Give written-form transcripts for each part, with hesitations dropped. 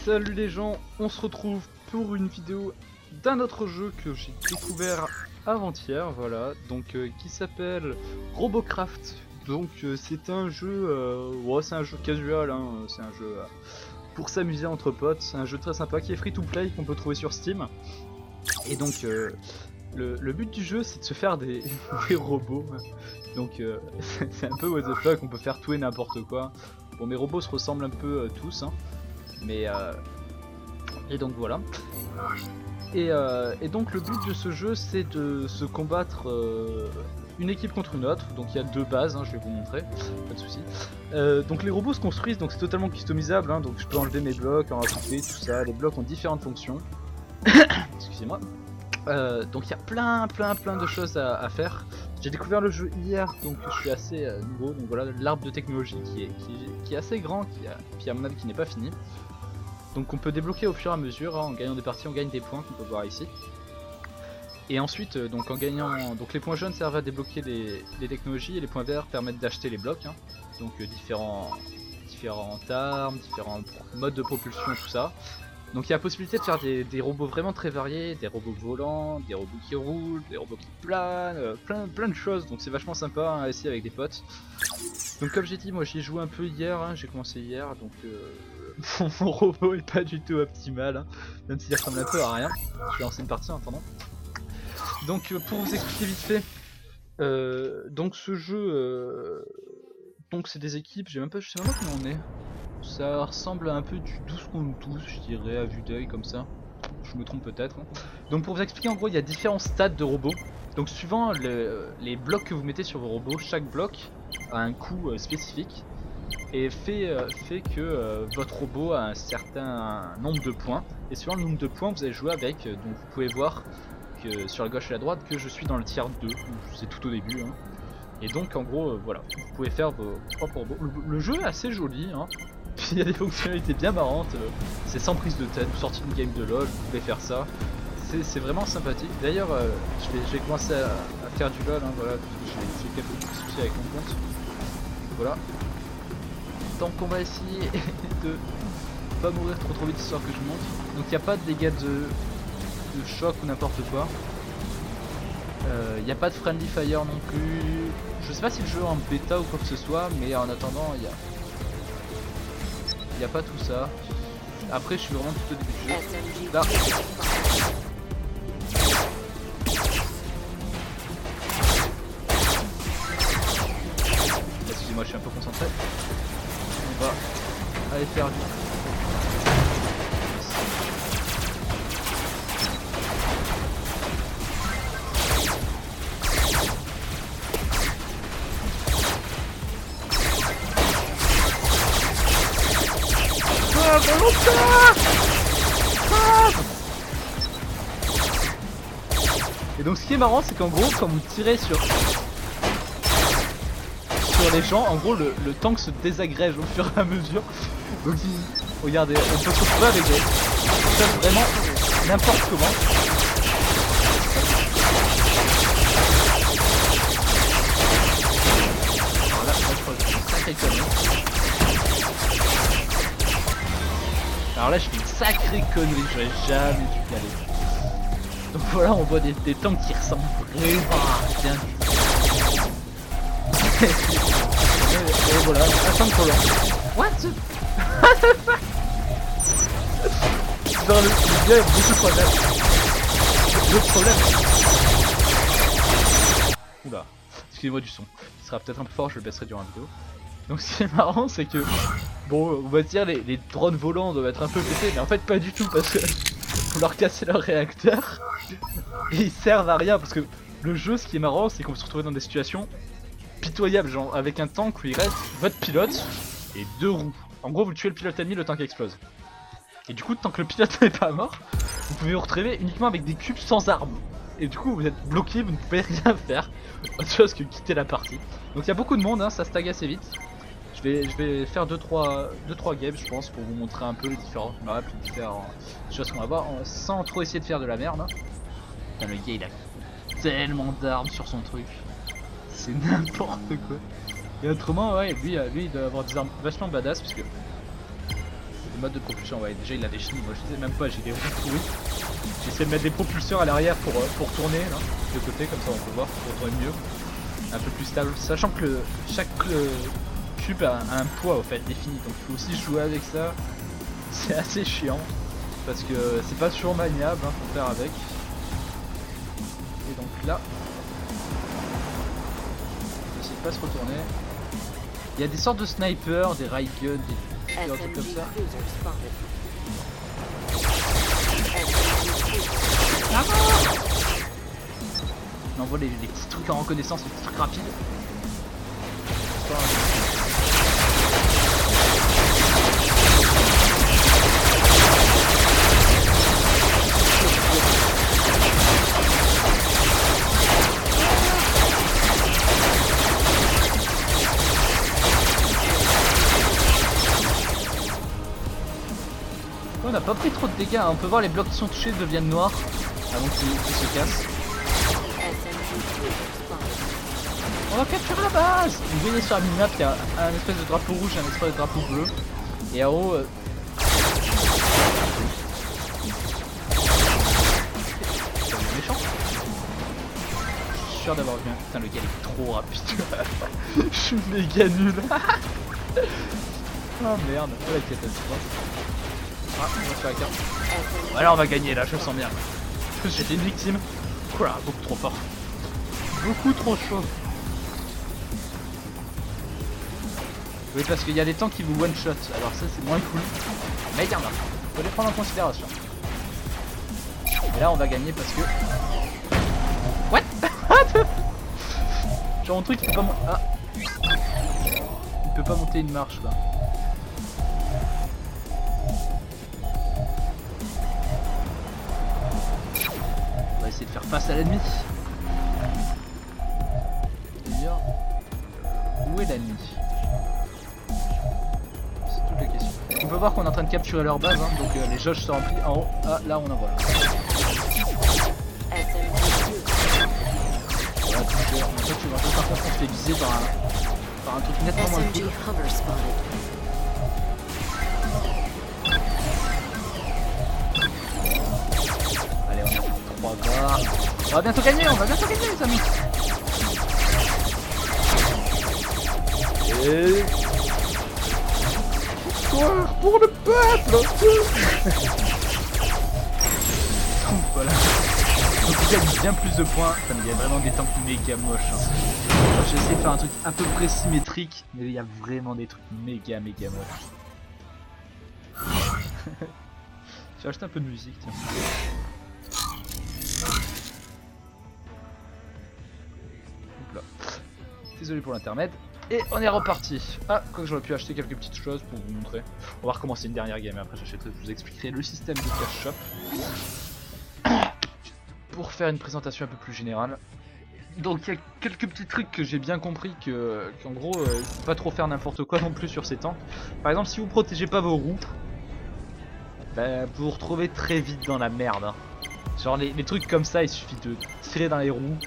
Salut les gens, on se retrouve pour une vidéo d'un autre jeu que j'ai découvert avant-hier, voilà, donc qui s'appelle Robocraft. Donc c'est un jeu, ouais, c'est un jeu casual, hein, c'est un jeu pour s'amuser entre potes, c'est un jeu très sympa qui est free to play, qu'on peut trouver sur Steam. Et donc le but du jeu, c'est de se faire des robots. Donc c'est un peu what the fuck, on peut faire tout et n'importe quoi. Bon, mes robots se ressemblent un peu tous, hein, mais et donc voilà. Et donc le but de ce jeu, c'est de se combattre une équipe contre une autre. Donc il y a deux bases, hein, je vais vous montrer, pas de soucis. Donc les robots se construisent, donc c'est totalement customisable, hein, donc je peux enlever mes blocs, en rajouter, tout ça. Les blocs ont différentes fonctions. Excusez-moi. Donc il y a plein de choses à faire. J'ai découvert le jeu hier, donc je suis assez nouveau. Donc voilà, l'arbre de technologie qui est assez grand, qui à mon avis qui n'est pas fini. Donc on peut débloquer au fur et à mesure, hein, en gagnant des parties on gagne des points qu'on peut voir ici. Et ensuite donc en gagnant, donc les points jaunes servent à débloquer les technologies et les points verts permettent d'acheter les blocs, hein. Donc différentes armes, différents modes de propulsion, tout ça. Donc il y a la possibilité de faire des robots vraiment très variés, des robots volants, des robots qui roulent, des robots qui planent, plein de choses, donc c'est vachement sympa hein, à essayer avec des potes. Donc comme j'ai dit, moi j'y ai joué un peu hier, hein, j'ai commencé hier, donc mon robot est pas du tout optimal, hein, même s'il ressemble un peu à rien. Je vais lancer une partie en attendant. Donc pour vous expliquer vite fait, donc ce jeu, donc c'est des équipes, je sais même pas comment on est. Ça ressemble à un peu du 12 contre 12, je dirais, à vue d'œil comme ça. Je me trompe peut-être. Hein. Donc pour vous expliquer, en gros, il y a différents stades de robots. Donc suivant les blocs que vous mettez sur vos robots, chaque bloc a un coût spécifique et fait que votre robot a un certain nombre de points. Et suivant le nombre de points, vous allez jouer avec. Donc vous pouvez voir que sur la gauche et la droite que je suis dans le tiers 2, c'est tout au début. Hein. Et donc en gros, voilà, vous pouvez faire vos propres robots. Le jeu est assez joli, hein. Il y a des fonctionnalités bien marrantes, c'est sans prise de tête, vous sortez d'une game de LoL, vous pouvez faire ça, c'est vraiment sympathique. D'ailleurs, je vais commencer à faire du LoL, hein, voilà, parce que j'ai quelques petits soucis avec mon compte. Voilà. Donc on va essayer de pas mourir trop vite histoire que je monte. Donc il n'y a pas de dégâts de choc ou n'importe quoi. Il n'y a pas de friendly fire non plus. Je sais pas si le jeu est en bêta ou quoi que ce soit, mais en attendant il y a pas tout ça. Après je suis vraiment tout au début du jeu. Là. Excusez-moi, je suis un peu concentré. On va aller faire du... Et donc ce qui est marrant, c'est qu'en gros quand vous tirez sur les gens, en gros le tank se désagrège au fur et à mesure. Donc regardez, on peut se retrouver avec des choses vraiment n'importe comment. Alors là, je crois que je fais une sacrée connerie. Alors là je fais une sacrée connerie, j'aurais jamais dû y aller. Donc voilà, on voit des tanks qui ressemblent vraiment à rien du tout. Et voilà, un tank volant. What the fuck. Dans le jeu, il y a beaucoup de problèmes. Le problème... Oula, excusez-moi du son. Il sera peut-être un peu fort, je le baisserai durant la vidéo. Donc ce qui est marrant, c'est que... Bon, on va dire les drones volants doivent être un peu pétés, mais en fait pas du tout, parce que... faut leur casser leur réacteur. Et ils servent à rien, parce que le jeu, ce qui est marrant, c'est qu'on peut se retrouver dans des situations pitoyables, genre avec un tank où il reste votre pilote et deux roues. En gros, vous tuez le pilote ennemi, le tank explose. Et du coup, tant que le pilote n'est pas mort, vous pouvez vous retrouver uniquement avec des cubes sans armes. Et du coup, vous êtes bloqué, vous ne pouvez rien faire, autre chose que quitter la partie. Donc il y a beaucoup de monde, hein, ça se tag assez vite. Je vais faire 2-3 games, je pense, pour vous montrer un peu les différentes maps, les différentes choses qu'on va voir, sans trop essayer de faire de la merde. Putain, le gars, il a tellement d'armes sur son truc. C'est n'importe quoi. Et autrement, ouais, lui il doit avoir des armes vachement badass, parce que mode de propulsion, ouais, déjà il a des chenilles, moi je sais même pas, j'ai des roues pourries. J'essaie de mettre des propulseurs à l'arrière pour tourner, là, de côté, comme ça on peut voir, pour tourner mieux. Un peu plus stable, sachant que chaque cube a un poids au fait défini, donc il faut aussi jouer avec ça. C'est assez chiant, parce que c'est pas toujours maniable, hein, faut faire avec. Et donc là, on essaie de pas se retourner. Il y a des sortes de snipers, des rail guns, des trucs comme ça. On envoie les petits trucs en reconnaissance, les petits trucs rapides. On n'a pas pris trop de dégâts, hein. On peut voir les blocs qui sont touchés deviennent noirs avant qu'ils se cassent. On va capturer la base. Vous voyez sur la minimap, il y a un espèce de drapeau rouge et un espèce de drapeau bleu. Et en haut... C'est méchant. Je suis sûr d'avoir vu un... Putain, le gars est trop rapide. Je suis méga nul. Oh merde, oh la catastrophe. Ah, on va se faire la carte. Voilà, on va gagner là, je le sens bien. En plus, j'étais une victime. Voilà, beaucoup trop fort. Beaucoup trop chaud. Oui, parce qu'il y a des tanks qui vous one shot. Alors, ça, c'est moins cool. Mais il y en a. Faut les prendre en considération. Et là, on va gagner parce que. What? Genre, un truc, il peut pas monter. Ah! Il peut pas monter une marche là. Essayer de faire face à l'ennemi. D'ailleurs, où est l'ennemi? C'est toute la question. On peut voir qu'on est en train de capturer leur base, hein, donc les jauges sont remplies en haut. Ah, là on en voit. Voilà, donc, en fait, tu vois, par contre, on se fait viser par un truc nettement moins cool. On va bientôt gagner, les amis. Et... Victoire pour le peuple. Donc voilà. Donc il gagne bien plus de points. Il y a vraiment des tanks méga moches. Hein. J'ai essayé de faire un truc à peu près symétrique, mais il y a vraiment des trucs méga moches. Je vais acheter un peu de musique, tiens. Désolé pour l'intermède. Et on est reparti. Ah, quoi que j'aurais pu acheter quelques petites choses pour vous montrer. On va recommencer une dernière game et après j'achèterai, je vous expliquerai le système de cash shop. Pour faire une présentation un peu plus générale. Donc il y a quelques petits trucs que j'ai bien compris qu'en gros, il faut pas trop faire n'importe quoi non plus sur ces tanks. Par exemple, si vous protégez pas vos roues, bah, vous vous retrouvez très vite dans la merde. Hein. Genre les trucs comme ça, il suffit de tirer dans les roues.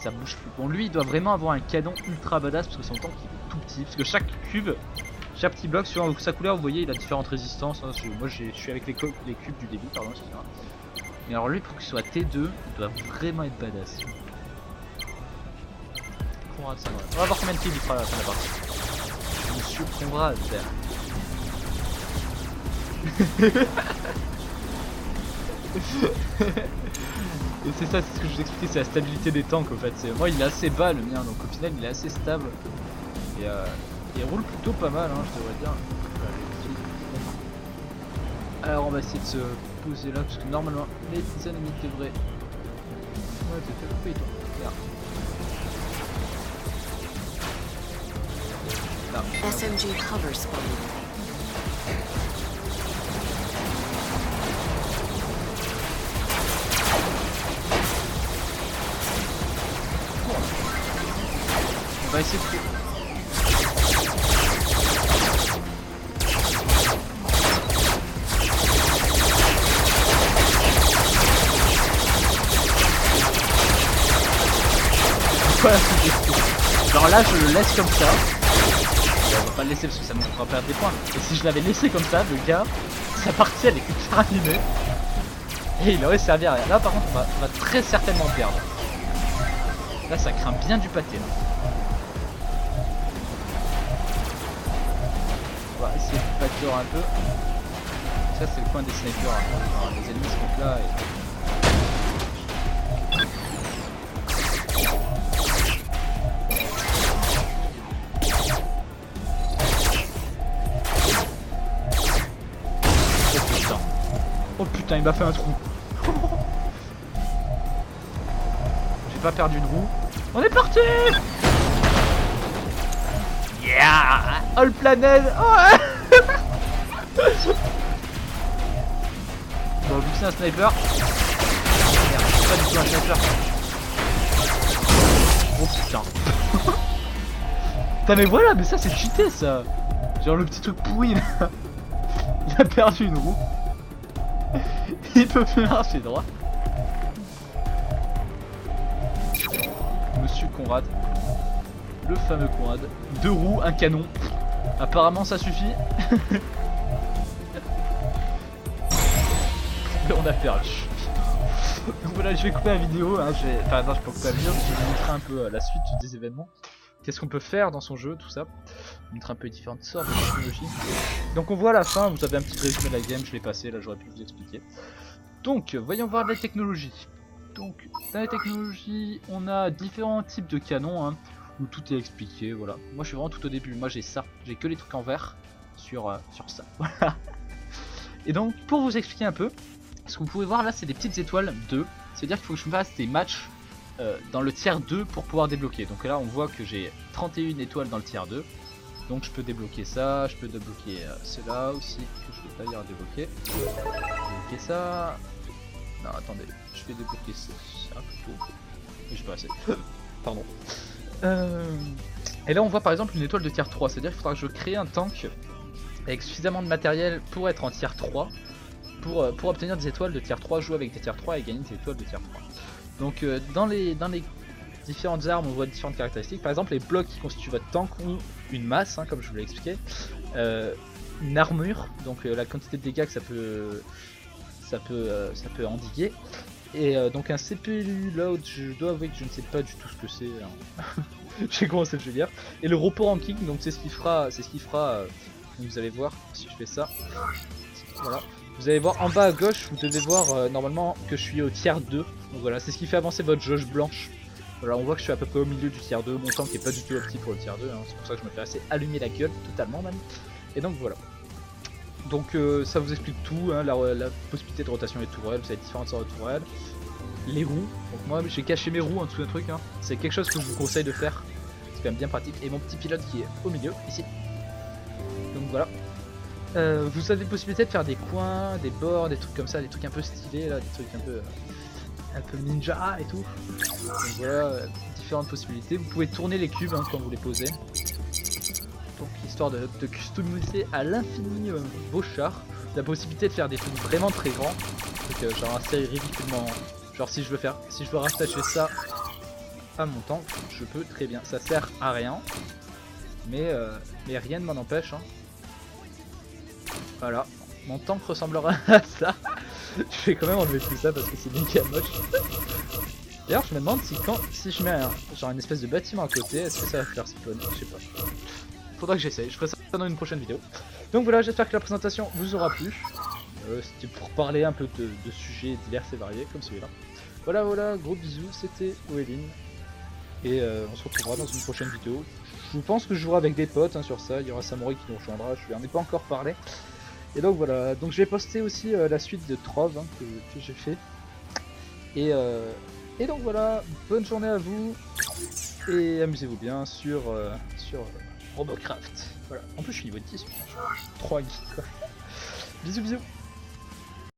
Ça bouge plus. Bon, lui il doit vraiment avoir un canon ultra badass parce que son tank il est tout petit. Parce que chaque cube, chaque petit bloc, suivant sa couleur, vous voyez, il a différentes résistances. Hein. Moi je suis avec les cubes du début, pardon, etc. Et alors lui, pour qu'il soit T2, il doit vraiment être badass. Conrad, ça va. On va voir combien de kills il fera à la fin de la partie. Monsieur Conrad. Et c'est ça, c'est ce que je vous expliquais, c'est la stabilité des tanks en fait. Moi il est assez bas le mien, donc au final il est assez stable. Et il roule plutôt pas mal, hein, je devrais dire. Alors on va essayer de se poser là, parce que normalement les ennemis devraient... Ouais, t'es fait couper toi. Là. SMG hover spawn. On va essayer de... Voilà, genre là je le laisse comme ça. pas le laisser parce que ça me fera perdre des points. Et si je l'avais laissé comme ça, le gars, sa partie elle était terminée. Et il aurait servi à rien. Là par contre on va très certainement perdre. Là ça craint bien du pâté là. On va essayer de pâtir un peu. Ça c'est le coin des snipers. Enfin, les ennemis sont là et... Oh putain, il m'a fait un trou. J'ai pas perdu de roue. On est parti. Yeah. Oh le planète. Oh. Bon, vu que c'est un sniper. Merde, c'est pas du tout un sniper. Oh putain. Putain mais voilà, mais ça c'est cheaté ça. Genre le petit truc pourri là. Il a perdu une roue. Il peut plus marcher droit. Monsieur Conrad. Le fameux Conrad. 2 roues, un canon. Apparemment ça suffit. Et on a perdu. Donc voilà, je vais couper la vidéo. Hein, enfin non, je peux couper la vidéo. Je vais vous montrer un peu la suite des événements. Qu'est-ce qu'on peut faire dans son jeu, tout ça. Je montrer un peu les différentes sortes de technologies. Donc on voit à la fin, vous avez un petit résumé de la game, je l'ai passé, là j'aurais pu vous expliquer. Donc, voyons voir les technologies. Donc, dans les technologies, on a différents types de canons, hein, où tout est expliqué, voilà. Moi je suis vraiment tout au début, moi j'ai ça, j'ai que les trucs en vert sur ça, voilà. Et donc, pour vous expliquer un peu, ce que vous pouvez voir là, c'est des petites étoiles 2, c'est-à-dire qu'il faut que je me fasse des matchs dans le tiers 2 pour pouvoir débloquer. Donc là, on voit que j'ai 31 étoiles dans le tiers 2. Donc je peux débloquer ça, je peux débloquer cela aussi, que je peux d'ailleurs débloquer. Débloquer ça. Non, attendez, je vais débloquer ça plutôt. Mais j'ai pas assez. Pardon. Et là, on voit par exemple une étoile de tiers 3, c'est-à-dire qu'il faudra que je crée un tank avec suffisamment de matériel pour être en tiers 3, pour obtenir des étoiles de tiers 3, jouer avec des tiers 3 et gagner des étoiles de tiers 3. Donc dans les différentes armes, on voit différentes caractéristiques. Par exemple, les blocs qui constituent votre tank ont une masse, hein, comme je vous l'ai expliqué, une armure, donc la quantité de dégâts que ça peut endiguer, et donc un CPU load. Je dois avouer que je ne sais pas du tout ce que c'est. Hein. J'ai commencé le jeu hier. Et le repos ranking, donc c'est ce qui fera, vous allez voir si je fais ça. Voilà. Vous allez voir en bas à gauche, vous devez voir normalement que je suis au tiers 2. Donc voilà, c'est ce qui fait avancer votre jauge blanche. Voilà, on voit que je suis à peu près au milieu du tiers 2, mon tank est pas du tout opti pour le tiers 2, hein. C'est pour ça que je me fais assez allumer la gueule, totalement même. Et donc voilà. Donc ça vous explique tout, hein, la possibilité de rotation des tourelles, vous avez différentes sortes de tourelles. Les roues, donc moi j'ai caché mes roues en dessous d'un truc, hein. C'est quelque chose que je vous conseille de faire, c'est quand même bien pratique. Et mon petit pilote qui est au milieu, ici. Donc voilà. Vous avez possibilité de faire des coins, des bords, des trucs comme ça, des trucs un peu stylés là, des trucs un peu ninja et tout. Donc voilà, différentes possibilités. Vous pouvez tourner les cubes, hein, quand vous les posez. Donc histoire de customiser à l'infini vos chars. La possibilité de faire des trucs vraiment très grands. Donc genre assez ridiculement. Genre si je veux rattacher ça à mon tank, je peux très bien. Ça sert à rien. Mais rien ne m'en empêche, hein. Voilà, mon tank ressemblera à ça. Je vais quand même enlever tout ça parce que c'est méga moche. D'ailleurs, je me demande si je mets genre une espèce de bâtiment à côté, est-ce que ça va faire spawn? Je sais pas. Faudra que j'essaye, je ferai ça dans une prochaine vidéo. Donc voilà, j'espère que la présentation vous aura plu. C'était pour parler un peu de sujets divers et variés comme celui-là. Voilà, gros bisous, c'était Oeline. Et on se retrouvera dans une prochaine vidéo. Je pense que je jouerai avec des potes, hein, sur ça, il y aura Samurai qui nous rejoindra, je lui en ai pas encore parlé. Et donc voilà, donc je vais poster aussi la suite de Trove, hein, que j'ai fait. Et donc voilà, bonne journée à vous, et amusez-vous bien sur Robocraft. Voilà, en plus je suis niveau 10, 3 geeks quoi. Bisous.